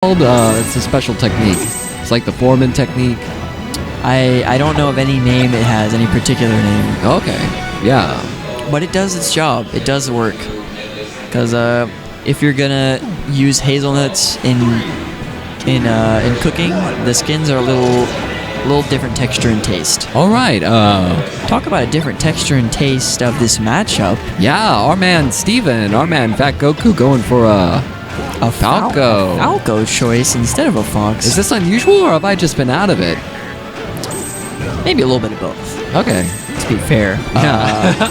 It's a special technique. It's like the Foreman technique. I don't know of any name it has, any particular name. Okay, yeah. But it does its job. It does work. Because if you're gonna use hazelnuts in cooking, the skins are a little different texture and taste. All right. Talk about a different texture and taste of this matchup. Yeah, our man Steven, our man FatGoku going for a Falco. A Falco choice instead of a Fox. Is this unusual, or have I just been out of it? Maybe a little bit of both. Okay. To be fair. Yeah.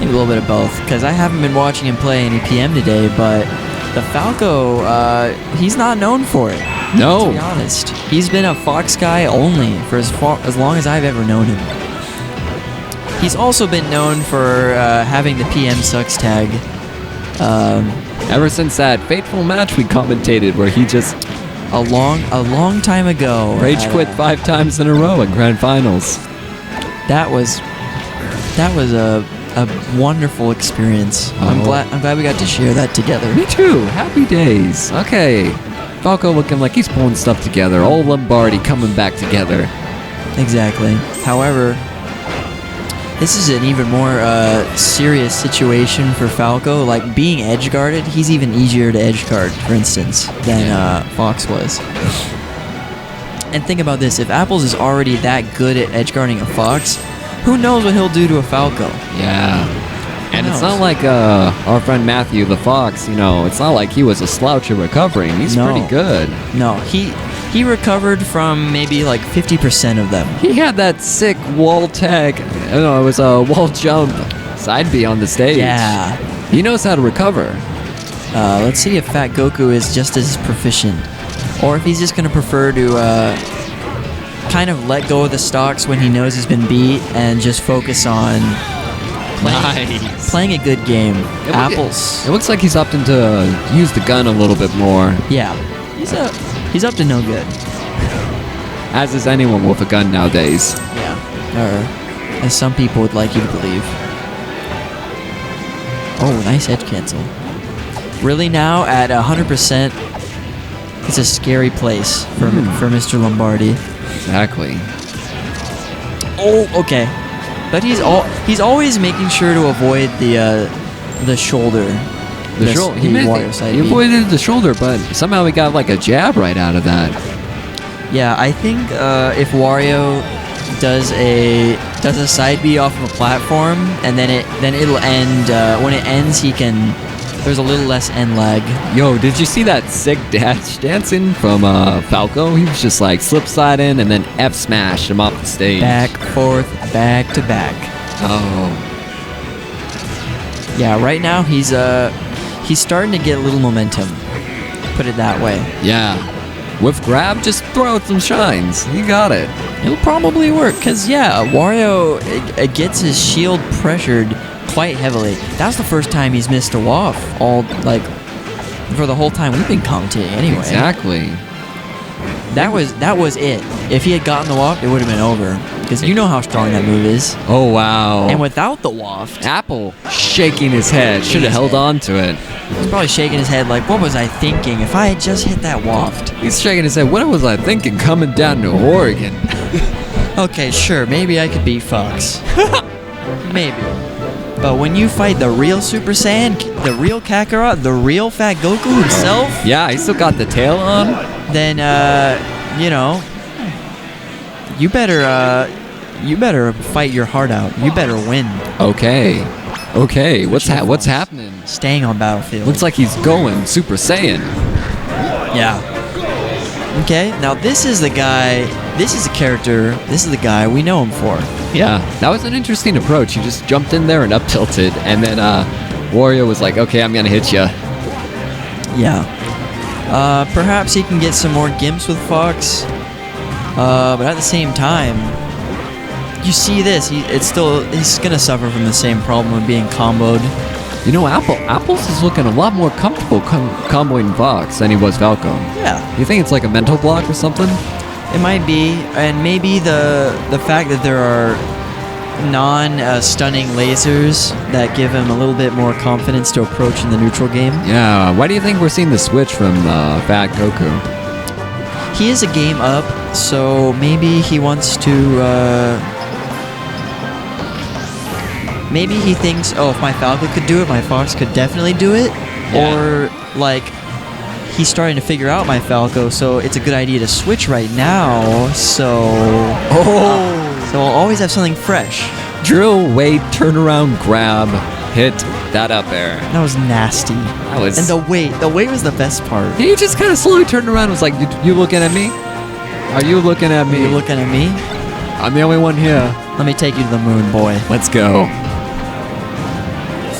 Maybe a little bit of both. Because I haven't been watching him play any PM today, but the Falco, he's not known for it. No. To be honest. He's been a Fox guy only for as long as I've ever known him. He's also been known for having the PM sucks tag. Ever since that fateful match we commentated where he just a long time ago rage quit 5 times in a row in grand finals. That was a wonderful experience. Oh. I'm glad we got to share that together. Me too. Happy days. Okay. Falco looking like he's pulling stuff together. Old Lombardi coming back together. Exactly. However, this is an even more serious situation for Falco. Like, being edge guarded, he's even easier to edge guard, for instance, than Fox was. And think about this: if Apples is already that good at edge guarding a Fox, who knows what he'll do to a Falco? Yeah. And it's not like our friend Matthew the Fox, it's not like he was a slouch at recovering. He's pretty good. No, he recovered from maybe like 50% of them. He had that sick wall tag. It was a wall jump side B on the stage. Yeah. He knows how to recover. Let's see if FatGoku is just as proficient. Or if he's just going to prefer to kind of let go of the stocks when he knows he's been beat and just focus on playing a good game. Apples. It looks like he's opting to use the gun a little bit more. Yeah. He's up to no good. As is anyone with a gun nowadays. Yeah. Or as some people would like you to believe. Oh, nice edge cancel. Really now at 100%, it's a scary place for Mr. Lombardi. Exactly. Oh, okay. But he's always making sure to avoid the shoulder. He avoided the shoulder, but somehow he got like a jab right out of that. Yeah, I think if Wario does a side B off of a platform, and then it'll end. When it ends, there's a little less end lag. Yo, did you see that sick dash dancing from Falco? He was just like slip slide in and then F smash him off the stage. Back, forth, back to back. Oh. Yeah, right now he's starting to get a little momentum. Put it that way. Yeah. With grab, just throw out some shines. You got it. It'll probably work, because, Wario it gets his shield pressured quite heavily. That's the first time he's missed a WAF for the whole time we've been commentating anyway. Exactly. That was it. If he had gotten the WAF, it would have been over. Because you know how strong that move is. Oh, wow. And without the waft... Apple shaking his head. Should have held on to it. He's probably shaking his head like, what was I thinking if I had just hit that waft? He's shaking his head. What was I thinking coming down to Oregon? Okay, sure. Maybe I could beat Fox. Maybe. But when you fight the real Super Saiyan, the real Kakarot, the real FatGoku himself... Yeah, he still got the tail on. Then, you better fight your heart out. You better win. Okay. What's happening? Staying on battlefield. Looks like he's going Super Saiyan. Yeah. Okay, now this is the guy, this is the character, this is the guy we know him for. Yeah, that was an interesting approach. He just jumped in there and up tilted, and then Wario was like, okay, I'm gonna hit ya. Yeah. Perhaps he can get some more gimps with Fox, but at the same time, you see this, he's gonna suffer from the same problem of being comboed. Apples is looking a lot more comfortable comboing Fox than he was Falco. Yeah. You think it's like a mental block or something? It might be, and maybe the fact that there are non-stunning lasers that give him a little bit more confidence to approach in the neutral game. Yeah, why do you think we're seeing the switch from FatGoku? he is a game up, so maybe he wants to, maybe he thinks, oh, if my Falco could do it, my Fox could definitely do it. Yeah. Or, like, he's starting to figure out my Falco, so it's a good idea to switch right now, so... so I'll always have something fresh. Drill, wait, turn around, grab, hit that up air. That was nasty. That was... And the wait was the best part. He just kind of slowly turned around and was like, you looking at me? Are you looking at me? Are you looking at me? I'm the only one here. Let me take you to the moon, boy. Let's go.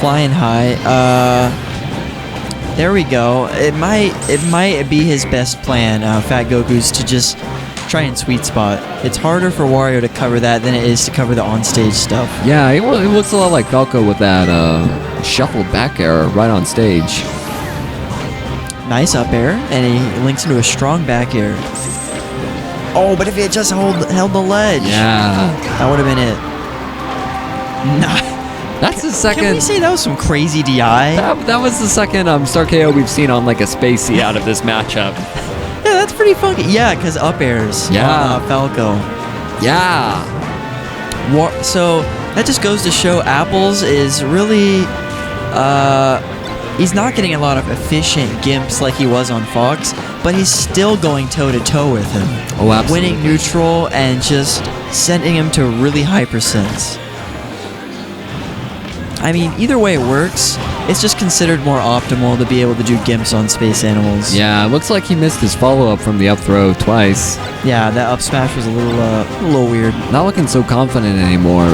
Flying high. There we go. It might be his best plan, FatGoku's, to just try and sweet spot. It's harder for Wario to cover that than it is to cover the onstage stuff. Yeah, it looks a lot like Falco with that shuffled back air right on stage. Nice up air, and he links into a strong back air. Oh, but if he had just held the ledge, Yeah. that would have been it. Nah. That's the second... Can we say that was some crazy DI? That was the second Star KO we've seen on like a spacey out of this matchup. Yeah, that's pretty funky. Yeah, because up airs Yeah. on Falco. Yeah. So that just goes to show Apples is really, he's not getting a lot of efficient gimps like he was on Fox, but he's still going toe-to-toe with him. Oh, absolutely. Winning neutral and just sending him to really high percents. I mean, either way it works. It's just considered more optimal to be able to do gimps on space animals. Yeah, it looks like he missed his follow-up from the up throw twice. Yeah, that up smash was a little weird. Not looking so confident anymore.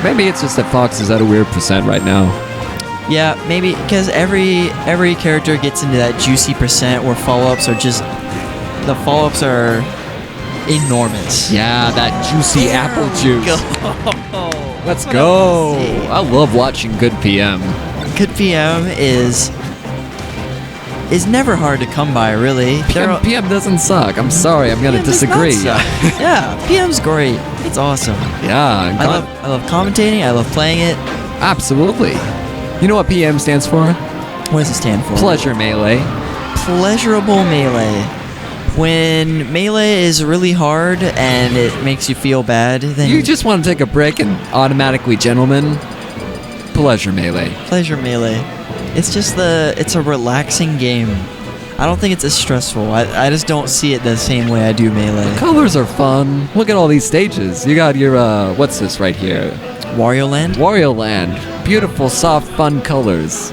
Maybe it's just that Fox is at a weird percent right now. Yeah, maybe because every character gets into that juicy percent where follow-ups are just... The follow-ups are enormous. Yeah, that juicy apple juice. Let's go. I love watching good PM. Good PM is never hard to come by, really. PM doesn't suck. I'm sorry, I'm gonna PM does disagree. not suck. Yeah, PM's great. It's awesome. Yeah, I love commentating. I love playing it. Absolutely. You know what PM stands for? What does it stand for? Pleasure melee. Pleasurable melee. When melee is really hard and it makes you feel bad, then You just want to take a break and automatically, gentlemen, pleasure melee. pleasure melee. It's just it's a relaxing game. I don't think it's as stressful. I just don't see it the same way I do melee. Colors are fun. Look at all these stages. You got your, what's this right here? Wario Land? Wario Land. Beautiful, soft, fun colors.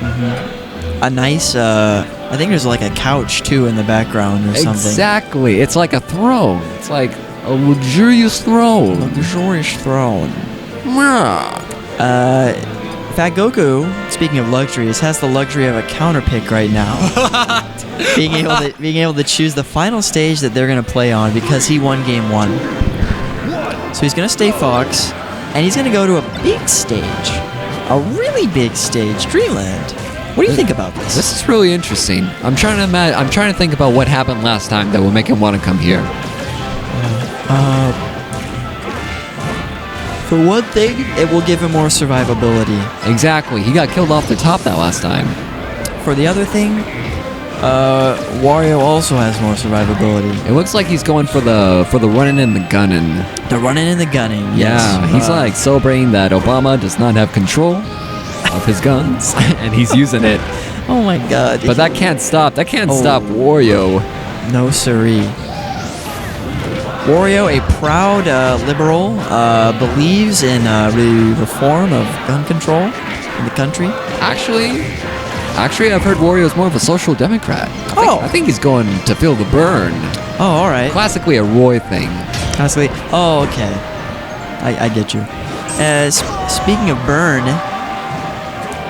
A nice, I think there's like a couch too in the background or something. Exactly. It's like a throne. It's like a luxurious throne. Luxurious throne. Yeah. FatGoku, speaking of luxuries, has the luxury of a counter pick right now. being able to choose the final stage that they're gonna play on because he won game 1. So he's gonna stay Fox, and he's gonna go to a big stage, a really big stage, Dreamland. What do you think about this? This is really interesting. I'm trying to think about what happened last time that will make him want to come here. For one thing, it will give him more survivability. Exactly. He got killed off the top that last time. For the other thing, Wario also has more survivability. It looks like he's going for the running and the gunning. The running and the gunning. Yeah, Yes. he's like celebrating that Obama does not have control of his guns, and he's using it. Oh my God. But that can't stop. That can't stop Wario. No siree. Wario, a proud liberal, believes in the reform of gun control in the country. Actually, I've heard Wario's more of a social democrat. I think he's going to feel the burn. Oh, all right. Classically a Roy thing. Classically. Oh, okay. I get you. Speaking of burn.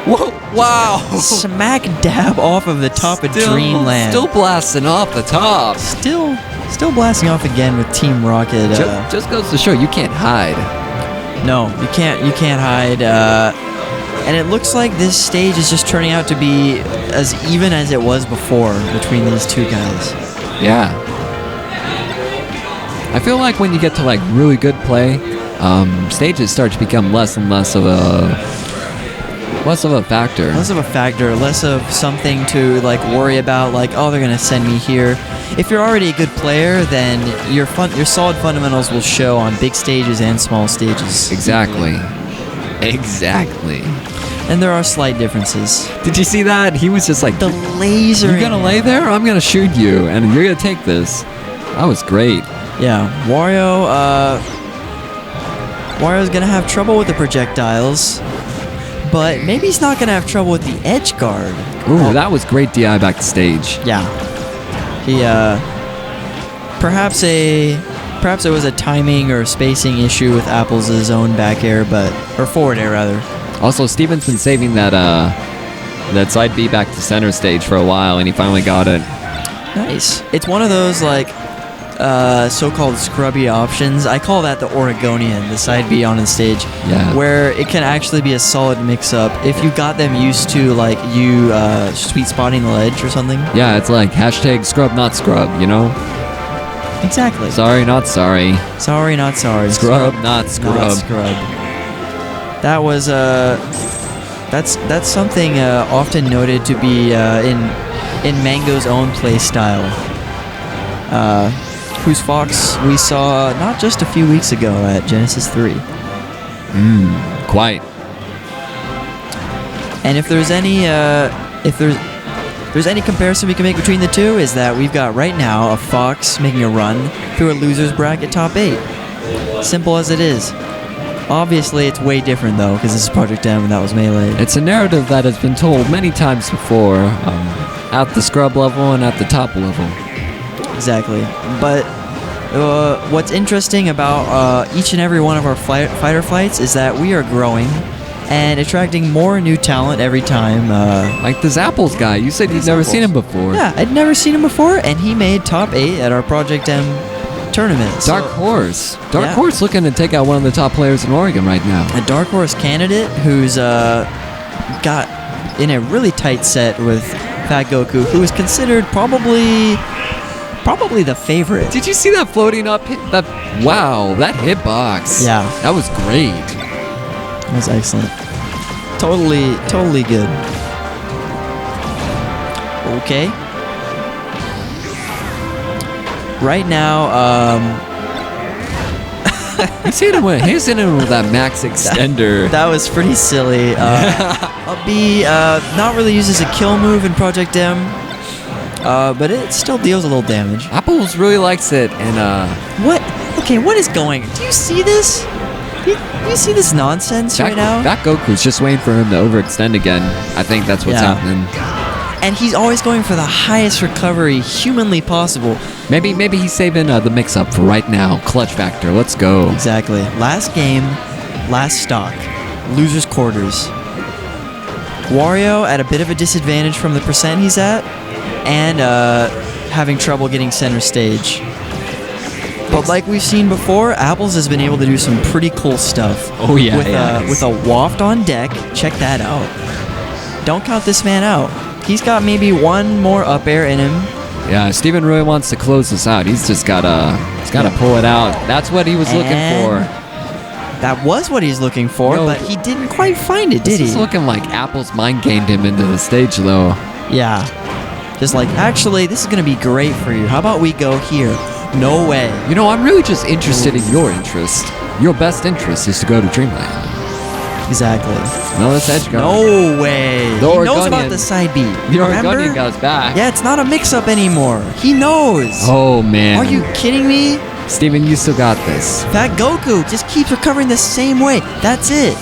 Whoa! Wow! Smack dab off of the top of Dreamland. Still blasting off the top. Still blasting off again with Team Rocket. Just goes to show you can't hide. No, you can't hide. And it looks like this stage is just turning out to be as even as it was before between these two guys. Yeah. I feel like when you get to like really good play, stages start to become less and less of Less of a factor. Less of a factor, less of something to like worry about, like, oh, they're gonna send me here. If you're already a good player, then your solid fundamentals will show on big stages and small stages. Exactly. Exactly. And there are slight differences. Did you see that? He was just like, The laser. "You gonna lay there? I'm gonna shoot you, and you're gonna take this." That was great. Yeah, Wario's gonna have trouble with the projectiles, but maybe he's not gonna have trouble with the edge guard. Ooh, that was great DI backstage. Yeah. He perhaps it was a timing or spacing issue with Apples' own back air, or forward air rather. Also, Steven's been saving that side B back to center stage for a while, and he finally got it. Nice. It's one of those like so-called scrubby options. I call that the Oregonian, the side B on the stage, Yeah. where it can actually be a solid mix-up if you got them used to like sweet spotting the ledge or something. Yeah, it's like hashtag scrub not scrub, you know? Exactly. Sorry, not sorry. Sorry, not sorry. Scrub, not scrub. Not scrub. That was that's something often noted to be in Mango's own play style. Whose Fox we saw not just a few weeks ago at Genesis 3. Quite. And if there's any comparison we can make between the two, is that we've got right now a Fox making a run through a loser's bracket top 8. Simple as it is. Obviously, it's way different though, because this is Project M and that was Melee. It's a narrative that has been told many times before, at the scrub level and at the top level. Exactly. But what's interesting about each and every one of our fighter fights is that we are growing and attracting more new talent every time. Like this Apples guy, you said you'd never seen him before. Yeah, I'd never seen him before, and he made top 8 at our Project M tournament. Dark Horse. Dark Horse looking to take out one of the top players in Oregon right now. A Dark Horse candidate who's got in a really tight set with FatGoku, who is considered probably the favorite. Did you see that floating up hit? Wow, that hitbox. Yeah. That was great. That was excellent. Totally good. Okay. Right now, He's hitting him with that max extender. that was pretty silly. A B not really used as a kill move in Project M, but it still deals a little damage. Apples really likes it, and What? Okay, what is going? Do you see this? Do you see this nonsense right now? FatGoku's just waiting for him to overextend again. I think that's what's happening. And he's always going for the highest recovery humanly possible. Maybe he's saving the mix-up for right now. Clutch factor. Let's go. Exactly. Last game, last stock. Loser's quarters. Wario at a bit of a disadvantage from the percent he's at, and having trouble getting center stage. But like we've seen before, Apples has been able to do some pretty cool stuff. Oh yeah, with a waft on deck. Check that out. Don't count this man out. He's got maybe one more up air in him. Yeah, Steven really wants to close this out. He's just gotta pull it out. That's what he was looking for. That was what he's looking for, but he didn't quite find it, did he? It's looking like Apple's mind gamed him into the stage, though. Yeah. Just like, actually, this is gonna be great for you. How about we go here? No way. You know, I'm really just interested in your interest. Your best interest is to go to Dreamland. Exactly. No, that's edge guard. No way. He knows about the side B. The Oregonian goes back. Yeah, it's not a mix-up anymore. He knows. Oh, man. Are you kidding me? Steven, you still got this. FatGoku just keeps recovering the same way. That's it.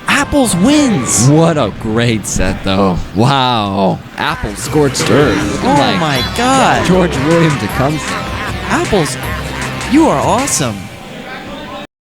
Apples wins. What a great set, though. Wow. Apples scorched earth. Oh, my God. George William Tecumseh. Apples, you are awesome.